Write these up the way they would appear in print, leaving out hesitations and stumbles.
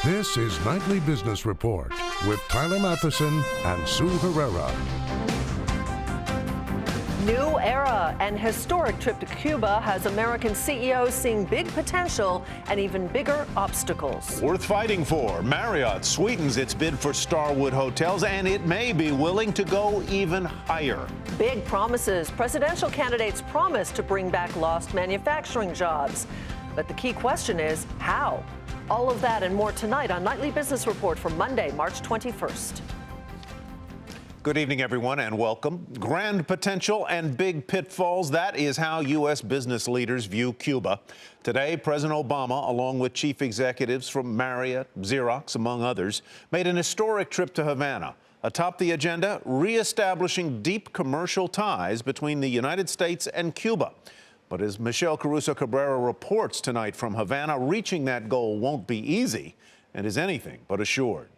This is Nightly Business Report with Tyler Matheson and Sue Herrera. New era and historic trip to Cuba has American CEOs seeing big potential and even bigger obstacles. Worth fighting for. Marriott sweetens its bid for Starwood hotels, and it may be willing to go even higher. Big promises. Presidential candidates promise to bring back lost manufacturing jobs. But the key question is, how? All of that and more tonight on Nightly Business Report for Monday, March 21st. Good evening, everyone, and welcome. Grand potential and big pitfalls. That is how U.S. business leaders view Cuba. Today, President Obama, along with chief executives from Marriott, Xerox, among others, made an historic trip to Havana. Atop the agenda, reestablishing deep commercial ties between the United States and Cuba. But as Michelle Caruso Cabrera reports tonight from Havana, reaching that goal won't be easy and is anything but assured.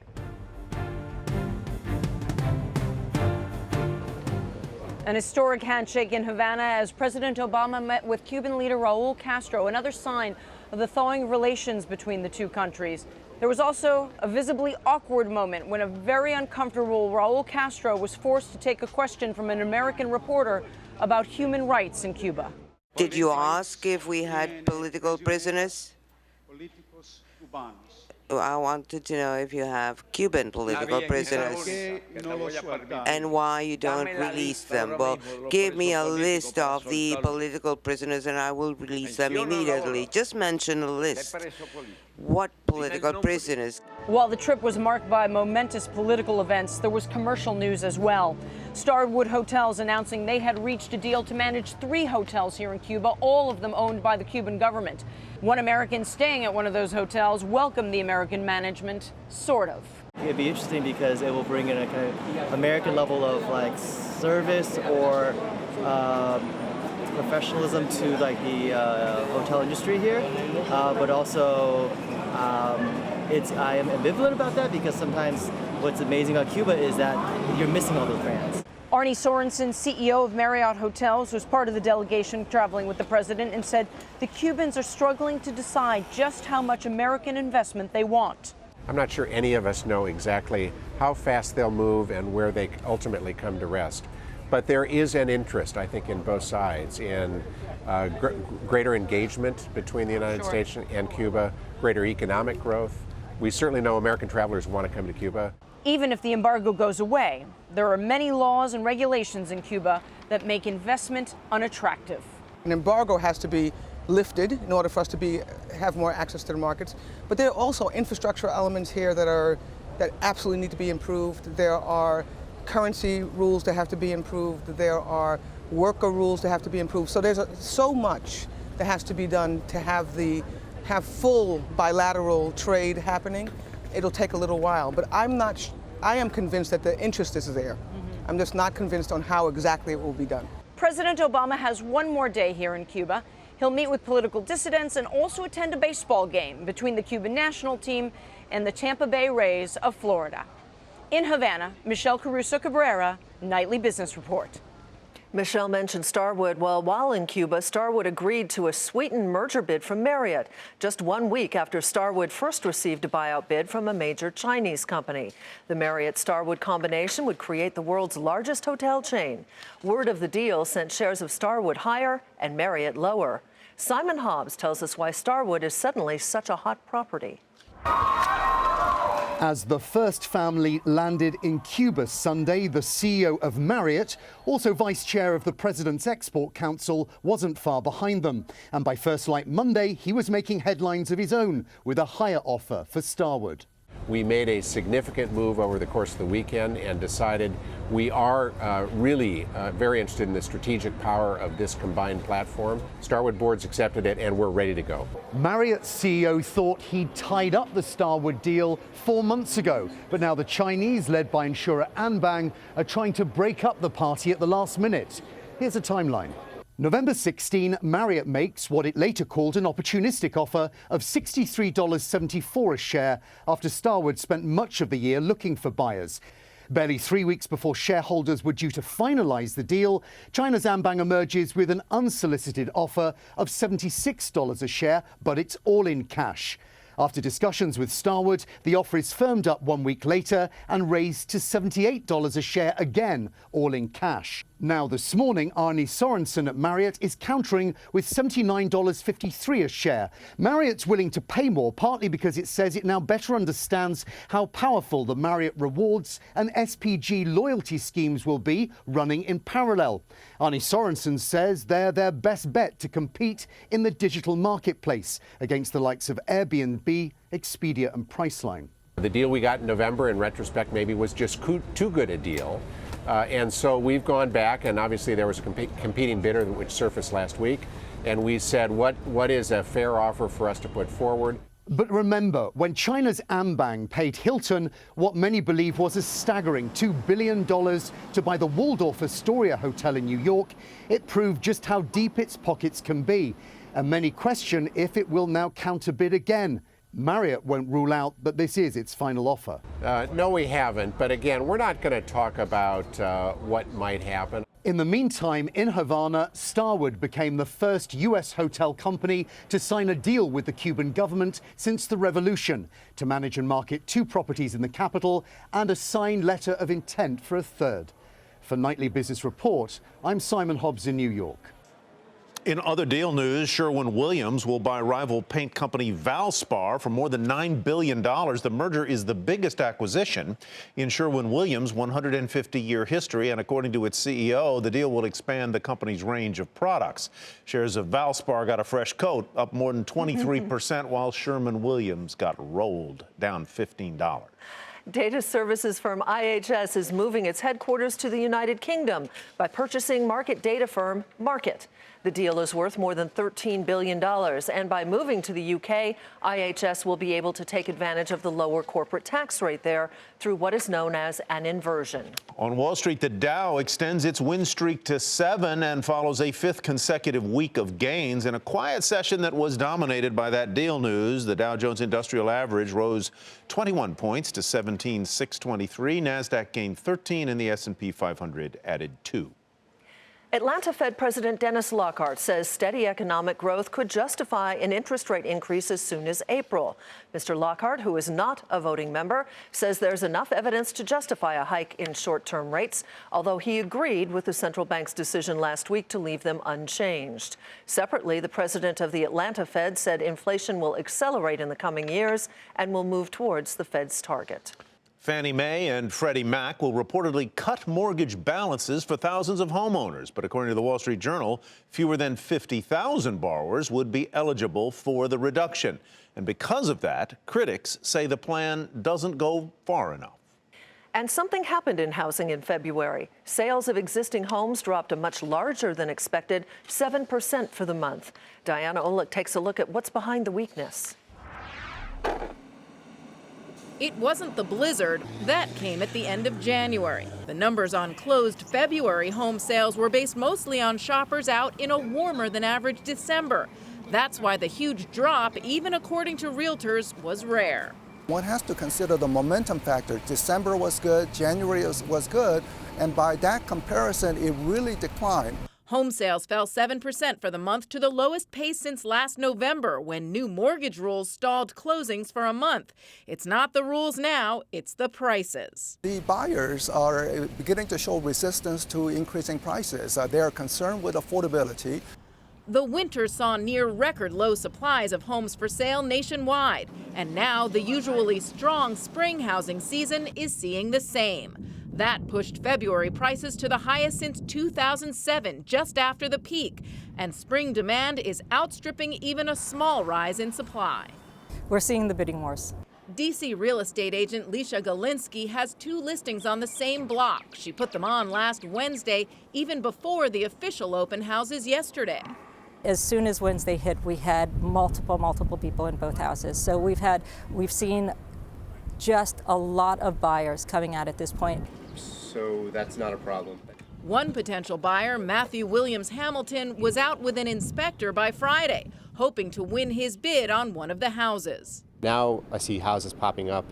An historic handshake in Havana as President Obama met with Cuban leader Raul Castro, another sign of the thawing relations between the two countries. There was also a visibly awkward moment when a very uncomfortable Raul Castro was forced to take a question from an American reporter about human rights in Cuba. Did you ask if we had political prisoners? I wanted to know if you have Cuban political prisoners and why you don't release them. Well, give me a list of the political prisoners and I will release them immediately. Just mention a list. What political prisoners? While the trip was marked by momentous political events, there was commercial news as well. Starwood Hotels announcing they had reached a deal to manage 3 hotels here in Cuba, all of them owned by the Cuban government. One American staying at one of those hotels welcomed the American management, sort of. It'd be interesting because it will bring in a kind of American level of like service or professionalism to like the hotel industry here, but also I am ambivalent about that because sometimes what's amazing about Cuba is that you're missing all those brands. Arnie Sorensen, CEO of Marriott Hotels, was part of the delegation traveling with the president and said the Cubans are struggling to decide just how much American investment they want. I'm not sure any of us know exactly how fast they'll move and where they ultimately come to rest. But there is an interest, I think, in both sides in greater engagement between the United States and Cuba, greater economic growth. We certainly know American travelers want to come to Cuba. Even if the embargo goes away, there are many laws and regulations in Cuba that make investment unattractive. An embargo has to be lifted in order for us to have more access to the markets. But there are also infrastructure elements here that absolutely need to be improved. There are currency rules that have to be improved. There are worker rules that have to be improved. So there's so much that has to be done to have full bilateral trade happening. It'll take a little while, but I am convinced that the interest is there. I'm just not convinced on how exactly it will be done. President Obama has one more day here in Cuba. He'll meet with political dissidents and also attend a baseball game between the Cuban national team and the Tampa Bay Rays of Florida. In Havana, Michelle Caruso Cabrera, Nightly Business Report. Michelle mentioned Starwood. Well, while in Cuba, Starwood agreed to a sweetened merger bid from Marriott just 1 week after Starwood first received a buyout bid from a major Chinese company. The Marriott-Starwood combination would create the world's largest hotel chain. Word of the deal sent shares of Starwood higher and Marriott lower. Simon Hobbs tells us why Starwood is suddenly such a hot property. As the first family landed in Cuba Sunday, the CEO of Marriott, also vice chair of the President's Export Council, wasn't far behind them. And by first light Monday, he was making headlines of his own with a higher offer for Starwood. We made a significant move over the course of the weekend and decided we are really very interested in the strategic power of this combined platform. Starwood boards accepted it and we're ready to go. Marriott's CEO thought he'd tied up the Starwood deal 4 months ago, but now the Chinese, led by insurer Anbang, are trying to break up the party at the last minute. Here's a timeline. November 16, Marriott makes what it later called an opportunistic offer of $63.74 a share after Starwood spent much of the year looking for buyers. Barely 3 weeks before shareholders were due to finalize the deal, China's Anbang emerges with an unsolicited offer of $76 a share, but it's all in cash. After discussions with Starwood, the offer is firmed up 1 week later and raised to $78 a share again, all in cash. Now this morning, Arne Sorensen at Marriott is countering with $79.53 a share. Marriott's willing to pay more, partly because it says it now better understands how powerful the Marriott Rewards and SPG loyalty schemes will be running in parallel. Arne Sorensen says they're their best bet to compete in the digital marketplace against the likes of Airbnb, Expedia and Priceline. The deal we got in November, in retrospect, maybe was just too good a deal. And so we've gone back, and obviously there was a competing bidder which surfaced last week, and we said, what is a fair offer for us to put forward? But remember, when China's Anbang paid Hilton what many believe was a staggering $2 billion to buy the Waldorf Astoria Hotel in New York, it proved just how deep its pockets can be. And many question if it will now counterbid again. Marriott won't rule out that this is its final offer. No, we haven't. But again, we're not going to talk about what might happen. In the meantime, in Havana, Starwood became the first U.S. hotel company to sign a deal with the Cuban government since the revolution to manage and market 2 properties in the capital and a signed letter of intent for a third. For Nightly Business Report, I'm Simon Hobbs in New York. In other deal news, Sherwin-Williams will buy rival paint company Valspar for more than $9 billion. The merger is the biggest acquisition in Sherwin-Williams' 150-year history, and according to its CEO, the deal will expand the company's range of products. Shares of Valspar got a fresh coat, up more than 23%, while Sherwin-Williams got rolled, down $15. Data services firm IHS is moving its headquarters to the United Kingdom by purchasing market data firm Marriott. The deal is worth more than $13 billion, and by moving to the UK, IHS will be able to take advantage of the lower corporate tax rate there through what is known as an inversion. On Wall Street, the Dow extends its win streak to 7 and follows a 5th consecutive week of gains. In a quiet session that was dominated by that deal news, the Dow Jones Industrial Average rose 21 points to 17,623. NASDAQ gained 13 and the S&P 500 added 2. Atlanta Fed President Dennis Lockhart says steady economic growth could justify an interest rate increase as soon as April. Mr. Lockhart, who is not a voting member, says there's enough evidence to justify a hike in short-term rates, although he agreed with the central bank's decision last week to leave them unchanged. Separately, the president of the Atlanta Fed said inflation will accelerate in the coming years and will move towards the Fed's target. Fannie Mae and Freddie Mac will reportedly cut mortgage balances for thousands of homeowners. But according to the Wall Street Journal, fewer than 50,000 borrowers would be eligible for the reduction. And because of that, critics say the plan doesn't go far enough. And something happened in housing in February. Sales of existing homes dropped a much larger than expected 7% for the month. Diana Olick takes a look at what's behind the weakness. It wasn't the blizzard. That came at the end of January. The numbers on closed February home sales were based mostly on shoppers out in a warmer than average December. That's why the huge drop, even according to realtors, was rare. One has to consider the momentum factor. December was good, January was good, and by that comparison, it really declined. Home sales fell 7% for the month to the lowest pace since last November, when new mortgage rules stalled closings for a month. It's not the rules now, it's the prices. The buyers are beginning to show resistance to increasing prices. They are concerned with affordability. The winter saw near record low supplies of homes for sale nationwide, and now the usually strong spring housing season is seeing the same. That pushed February prices to the highest since 2007, just after the peak, and spring demand is outstripping even a small rise in supply. We're seeing the bidding wars. D.C. real estate agent Leisha Galinsky has 2 listings on the same block. She put them on last Wednesday, even before the official open houses yesterday. As soon as Wednesday hit, we had multiple people in both houses. So we've seen just a lot of buyers coming out at this point. So that's not a problem. One potential buyer, Matthew Williams Hamilton, was out with an inspector by Friday, hoping to win his bid on one of the houses. Now I see houses popping up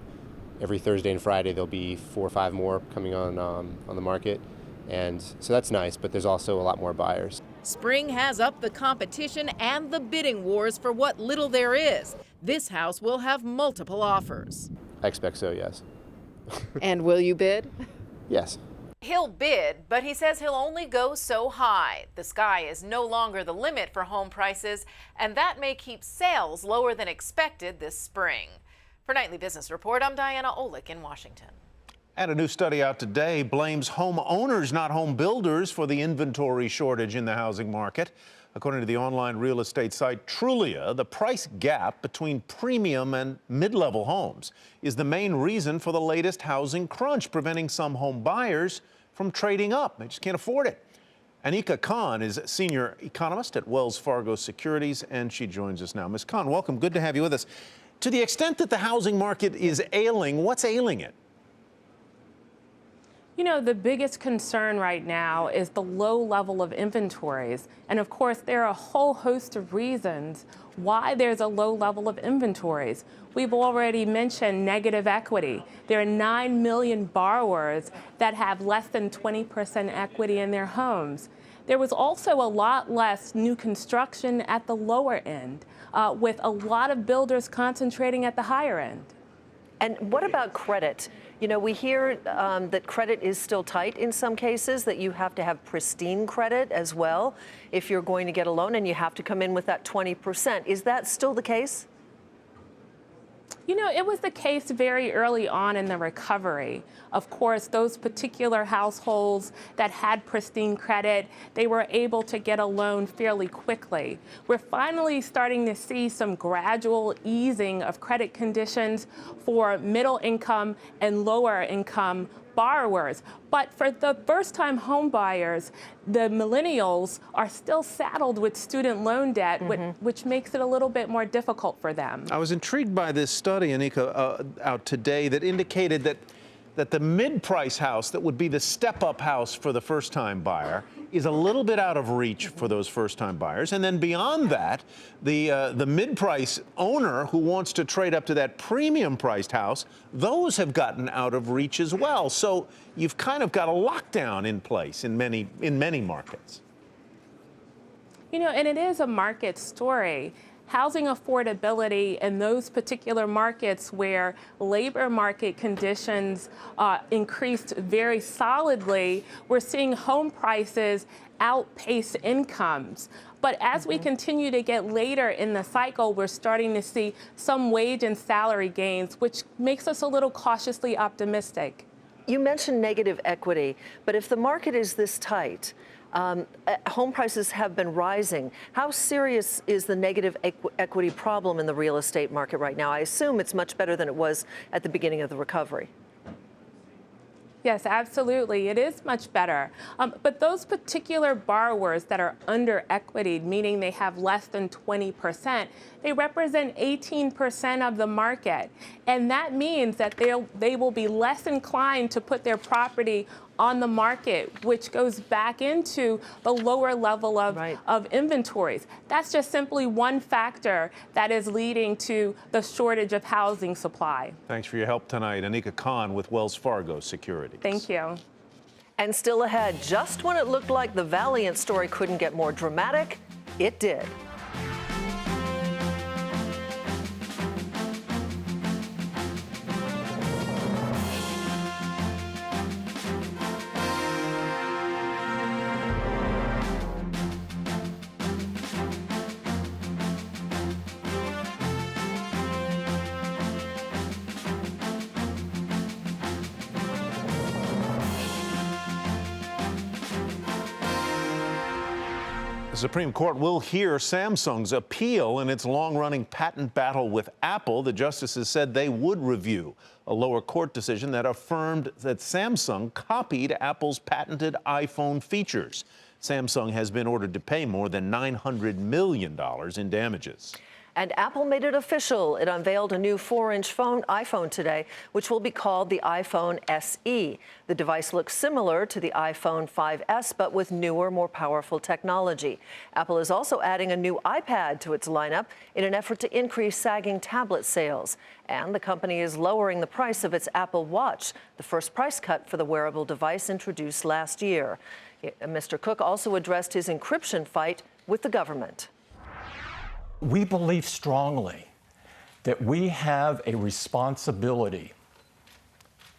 every Thursday and Friday. There'll be 4 or 5 more coming on the market. And so that's nice, but there's also a lot more buyers. Spring has upped the competition and the bidding wars for what little there is. This house will have multiple offers. I expect so, yes. And will you bid? Yes. He'll bid, but he says he'll only go so high. The sky is no longer the limit for home prices, and that may keep sales lower than expected this spring. For Nightly Business Report, I'm Diana Olick in Washington. And a new study out today blames homeowners, not home builders, for the inventory shortage in the housing market. According to the online real estate site Trulia, the price gap between premium and mid-level homes is the main reason for the latest housing crunch, preventing some home buyers from trading up. They just can't afford it. Anika Khan is senior economist at Wells Fargo Securities, and she joins us now. Ms. Khan, welcome. Good to have you with us. To the extent that the housing market is ailing, what's ailing it? You know, the biggest concern right now is the low level of inventories. And of course, there are a whole host of reasons why there's a low level of inventories. We've already mentioned negative equity. There are 9 million borrowers that have less than 20% equity in their homes. There was also a lot less new construction at the lower end, with a lot of builders concentrating at the higher end. And what about credit? You know, we hear that credit is still tight in some cases, that you have to have pristine credit as well if you're going to get a loan, and you have to come in with that 20%. Is that still the case? You know, it was the case very early on in the recovery. Of course, those particular households that had pristine credit, they were able to get a loan fairly quickly. We're finally starting to see some gradual easing of credit conditions for middle income and lower income borrowers. But for the first-time home buyers, the millennials are still saddled with student loan debt, which makes it a little bit more difficult for them. I was intrigued by this study, Anika, out today that indicated that the mid-price house that would be the step-up house for the first-time buyer is a little bit out of reach for those first-time buyers. And then beyond that, the mid-price owner who wants to trade up to that premium-priced house, those have gotten out of reach as well. So you've kind of got a lockdown in place in many markets. You know, and it is a market story. Housing affordability in those particular markets where labor market conditions increased very solidly, we're seeing home prices outpace incomes. But as we continue to get later in the cycle, we're starting to see some wage and salary gains, which makes us a little cautiously optimistic. You mentioned negative equity, but if the market is this tight, home prices have been rising. How serious is the negative equity problem in the real estate market right now? I assume it's much better than it was at the beginning of the recovery. Yes, absolutely. It is much better. But those particular borrowers that are under equitied, meaning they have less than 20%, they represent 18% of the market. And that means that they will be less inclined to put their property on the market, which goes back into the lower level of inventories. That's just simply one factor that is leading to the shortage of housing supply. Thanks for your help tonight. Anika Khan with Wells Fargo Securities. Thank you. And still ahead, just when it looked like the Valeant story couldn't get more dramatic, it did. The Supreme Court will hear Samsung's appeal in its long-running patent battle with Apple. The justices said they would review a lower court decision that affirmed that Samsung copied Apple's patented iPhone features. Samsung has been ordered to pay more than $900 million in damages. And Apple made it official. It unveiled a new 4-inch iPhone today, which will be called the iPhone SE. The device looks similar to the iPhone 5S, but with newer, more powerful technology. Apple is also adding a new iPad to its lineup in an effort to increase sagging tablet sales. And the company is lowering the price of its Apple Watch, the first price cut for the wearable device introduced last year. Mr. Cook also addressed his encryption fight with the government. We believe strongly that we have a responsibility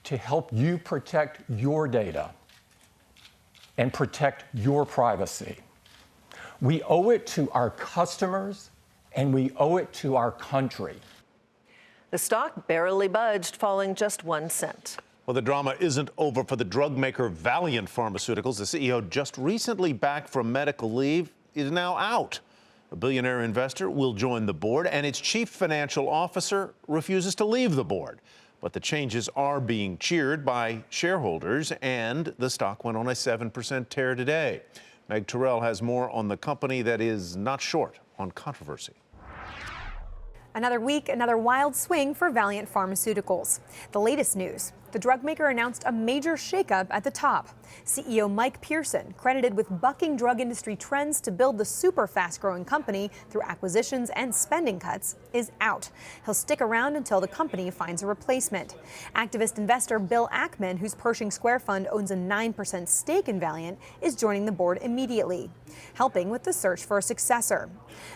to help you protect your data and protect your privacy. We owe it to our customers and we owe it to our country. The stock barely budged, falling just 1 cent. Well, the drama isn't over for the drug maker Valeant Pharmaceuticals. The CEO, just recently back from medical leave, is now out. A billionaire investor will join the board, and its chief financial officer refuses to leave the board. But the changes are being cheered by shareholders, and the stock went on a 7% tear today. Meg Terrell has more on the company that is not short on controversy. Another week, another wild swing for Valeant Pharmaceuticals. The latest news: the drug maker announced a major shakeup at the top. CEO Mike Pearson, credited with bucking drug industry trends to build the super fast-growing company through acquisitions and spending cuts, is out. He'll stick around until the company finds a replacement. Activist investor Bill Ackman, whose Pershing Square fund owns a 9% stake in Valeant, is joining the board immediately, helping with the search for a successor.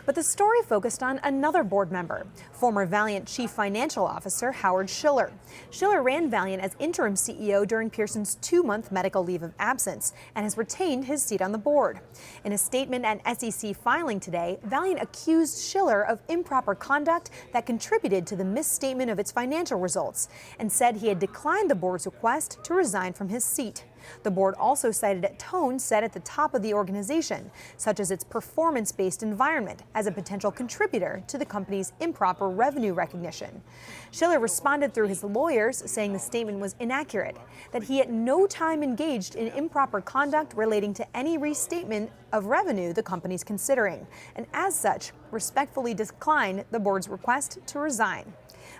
But the story focused on another board member, former Valeant Chief Financial Officer Howard Schiller. Schiller ran Valeant as interim CEO during Pearson's 2-month medical leave of absence and has retained his seat on the board. In a statement and SEC filing today, Valeant accused Schiller of improper conduct that contributed to the misstatement of its financial results and said he had declined the board's request to resign from his seat. The board also cited a tone set at the top of the organization, such as its performance-based environment, as a potential contributor to the company's improper revenue recognition. Schiller responded through his lawyers, saying the statement was inaccurate, that he at no time engaged in improper conduct relating to any restatement of revenue the company's considering, and as such, respectfully declined the board's request to resign.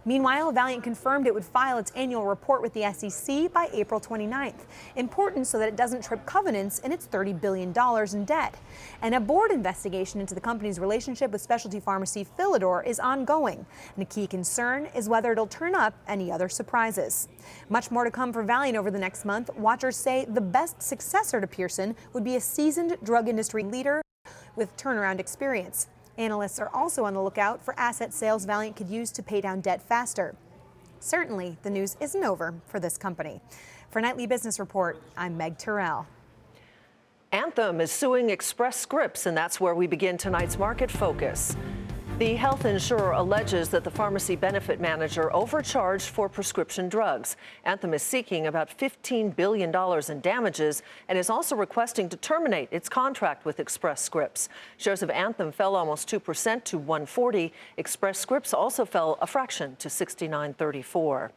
Meanwhile, Valeant confirmed it would file its annual report with the SEC by April 29th, important so that it doesn't trip covenants in its $30 billion in debt. And a board investigation into the company's relationship with specialty pharmacy Philidor is ongoing, and a key concern is whether it'll turn up any other surprises. Much more to come for Valeant over the next month. Watchers say the best successor to Pearson would be a seasoned drug industry leader with turnaround experience. Analysts are also on the lookout for asset sales Valeant could use to pay down debt faster. Certainly, the news isn't over for this company. For Nightly Business Report, I'm Meg Terrell. Anthem is suing Express Scripts, and that's where we begin tonight's market focus. The health insurer alleges that the pharmacy benefit manager overcharged for prescription drugs. Anthem is seeking about $15 billion in damages and is also requesting to terminate its contract with Express Scripts. Shares of Anthem fell almost 2% to 140. Express Scripts also fell a fraction to 69.34.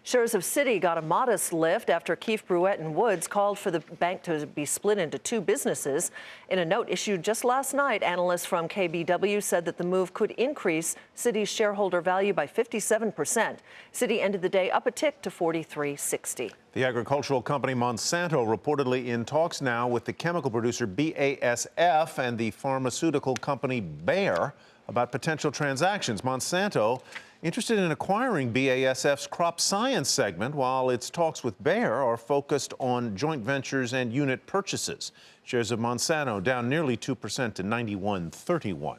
Shares of Citi got a modest lift after Keefe, Bruyette & Woods called for the bank to be split into two businesses. In a note issued just last night, analysts from KBW said that the move could increase Citi's shareholder value by 57%. Citi ended the day up a tick to 43.60. The agricultural company Monsanto reportedly in talks now with the chemical producer BASF and the pharmaceutical company Bayer about potential transactions. Monsanto interested in acquiring BASF's crop science segment, while its talks with Bayer are focused on joint ventures and unit purchases. Shares of Monsanto down nearly 2% to 91.31.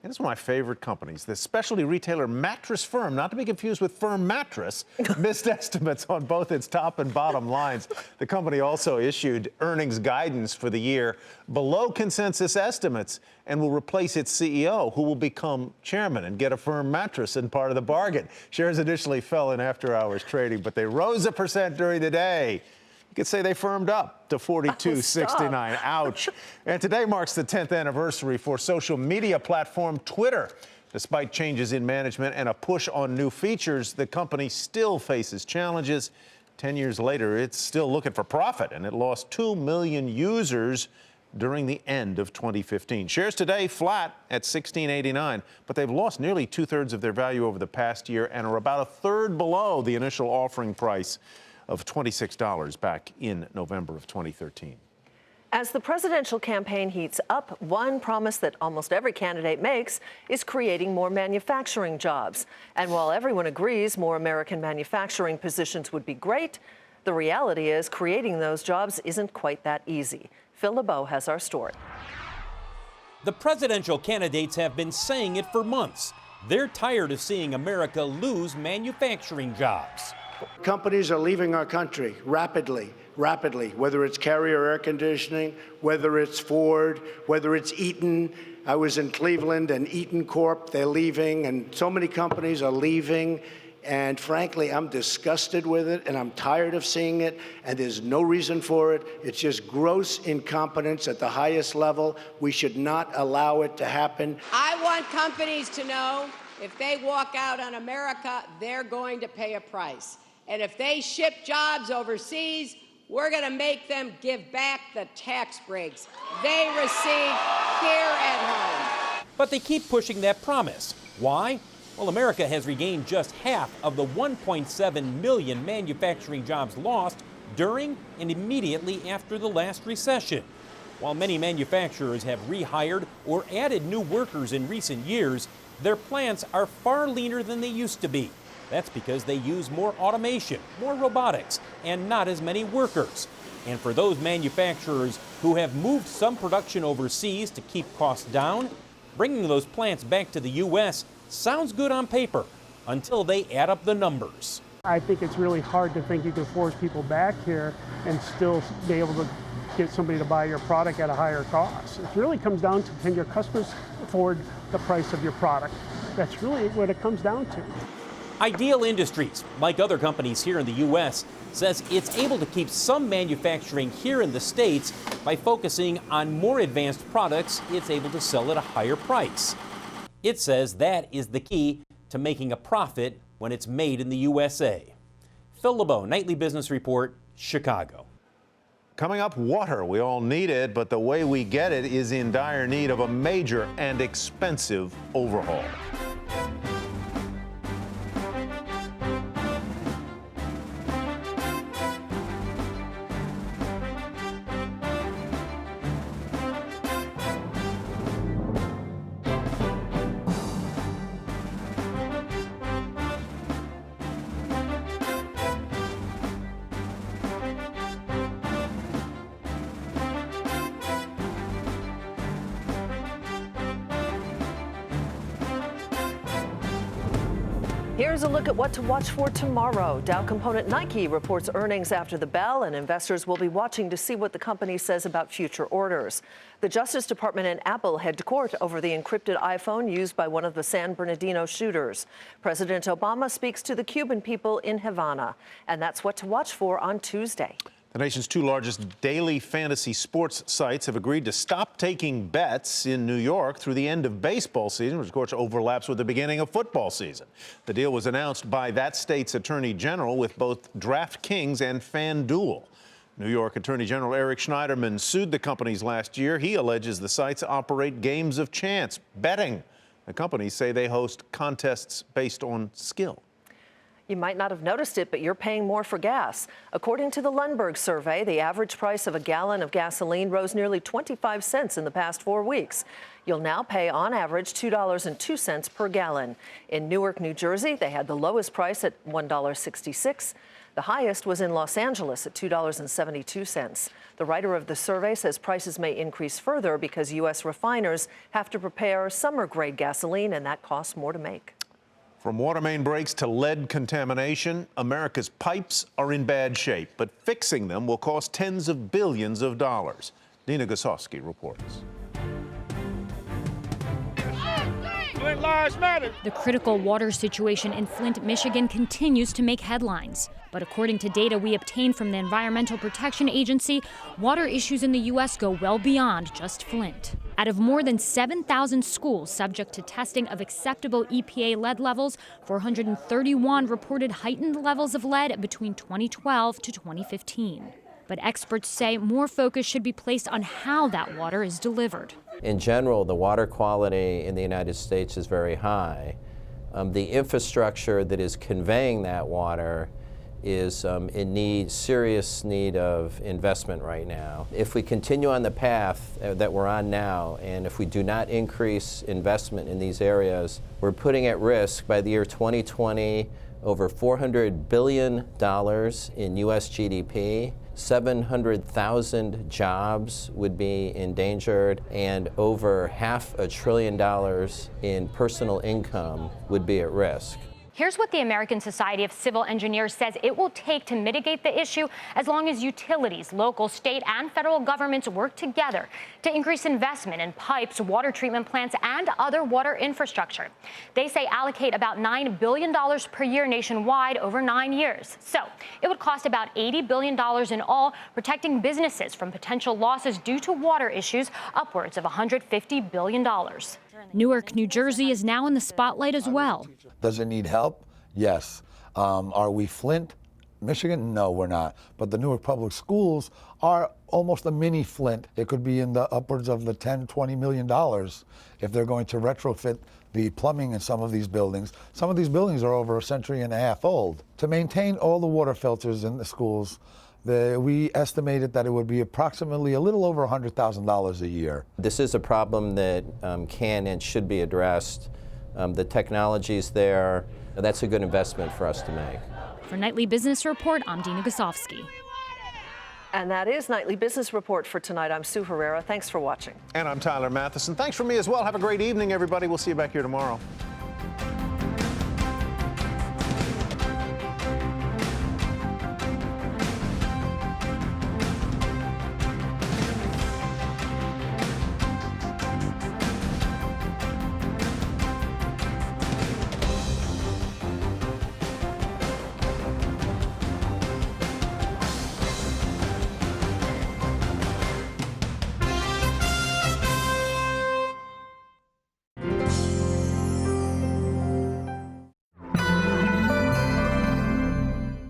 And it's one of my favorite companies. The specialty retailer Mattress Firm, not to be confused with Firm Mattress, missed estimates on both its top and bottom lines. The company also issued earnings guidance for the year below consensus estimates and will replace its CEO, who will become chairman and get a Firm Mattress in part of the bargain. Shares initially fell in after-hours trading, but they rose 1% during the day. You could say they firmed up to 42.69. Ouch. And today marks the 10th anniversary for social media platform Twitter. Despite changes in management and a push on new features, the company still faces challenges. 10 years later, it's still looking for profit, and it lost 2 million users during the end of 2015. Shares today flat at $16.89, but they've lost nearly 2/3 of their value over the past year and are about 1/3 below the initial offering price of $26 back in November of 2013. As the presidential campaign heats up, one promise that almost every candidate makes is creating more manufacturing jobs. And while everyone agrees more American manufacturing positions would be great, the reality is creating those jobs isn't quite that easy. Phil LeBeau has our story. The presidential candidates have been saying it for months. They're tired of seeing America lose manufacturing jobs. Companies are leaving our country rapidly, whether it's Carrier Air Conditioning, whether it's Ford, whether it's Eaton. I was in Cleveland and Eaton Corp, they're leaving, and so many companies are leaving. And frankly, I'm disgusted with it, and I'm tired of seeing it, and there's no reason for it. It's just gross incompetence at the highest level. We should not allow it to happen. I want companies to know if they walk out on America, they're going to pay a price. And if they ship jobs overseas, we're going to make them give back the tax breaks they receive here at home. But they keep pushing that promise. Why? Well, America has regained just half of the 1.7 million manufacturing jobs lost during and immediately after the last recession. While many manufacturers have rehired or added new workers in recent years, their plants are far leaner than they used to be. That's because they use more automation, more robotics, and not as many workers. And for those manufacturers who have moved some production overseas to keep costs down, bringing those plants back to the U.S. sounds good on paper until they add up the numbers. I think it's really hard to think you can force people back here and still be able to get somebody to buy your product at a higher cost. It really comes down to, can your customers afford the price of your product? That's really what it comes down to. Ideal Industries, like other companies here in the U.S., says it's able to keep some manufacturing here in the States by focusing on more advanced products it's able to sell at a higher price. It says that is the key to making a profit when it's made in the USA. Phil LeBeau, Nightly Business Report, Chicago. Coming up, water. We all need it, but the way we get it is in dire need of a major and expensive overhaul. Here's a look at what to watch for tomorrow. Dow component Nike reports earnings after the bell, and investors will be watching to see what the company says about future orders. The Justice Department and Apple head to court over the encrypted iPhone used by one of the San Bernardino shooters. President Obama speaks to the Cuban people in Havana, and that's what to watch for on Tuesday. The nation's two largest daily fantasy sports sites have agreed to stop taking bets in New York through the end of baseball season, which of course overlaps with the beginning of football season. The deal was announced by that state's attorney general with both DraftKings and FanDuel. New York Attorney General Eric Schneiderman sued the companies last year. He alleges the sites operate games of chance, betting. The companies say they host contests based on skill. You might not have noticed it, but you're paying more for gas. According to the Lundberg survey, the average price of a gallon of gasoline rose nearly 25 cents in the past 4 weeks. You'll now pay on average $2.02 per gallon. In Newark, New Jersey, they had the lowest price at $1.66. The highest was in Los Angeles at $2.72. The writer of the survey says prices may increase further because U.S. refiners have to prepare summer-grade gasoline, and that costs more to make. From water main breaks to lead contamination, America's pipes are in bad shape, but fixing them will cost tens of billions of dollars. Dina Gosowski reports. Flint lives matter. The critical water situation in Flint, Michigan continues to make headlines. But according to data we obtained from the Environmental Protection Agency, water issues in the U.S. go well beyond just Flint. Out of more than 7,000 schools subject to testing of acceptable EPA lead levels, 431 reported heightened levels of lead between 2012 to 2015. But experts say more focus should be placed on how that water is delivered. In general, the water quality in the United States is very high. The infrastructure that is conveying that water is in serious need of investment right now. If we continue on the path that we're on now, and if we do not increase investment in these areas, we're putting at risk by the year 2020 over $400 billion in U.S. GDP, 700,000 jobs would be endangered, and over $500 billion in personal income would be at risk. Here's what the American Society of Civil Engineers says it will take to mitigate the issue as long as utilities, local, state, and federal governments work together to increase investment in pipes, water treatment plants, and other water infrastructure. They say allocate about $9 billion per year nationwide over 9 years. So it would cost about $80 billion in all, protecting businesses from potential losses due to water issues, upwards of $150 billion. Newark, New Jersey is now in the spotlight as well. Does it need help? Yes. Are we Flint, Michigan? No, we're not. But the Newark Public Schools are almost a mini Flint. It could be in the upwards of the $10, $20 million if they're going to retrofit the plumbing in some of these buildings. Some of these buildings are over a century and a half old. To maintain all the water filters in the schools, we estimated that it would be approximately a little over $100,000 a year. This is a problem that can and should be addressed. The technology's there. That's a good investment for us to make. For Nightly Business Report, I'm Dina Gosofsky. And that is Nightly Business Report for tonight. I'm Sue Herrera. Thanks for watching. And I'm Tyler Matheson. Thanks from me as well. Have a great evening, everybody. We'll see you back here tomorrow.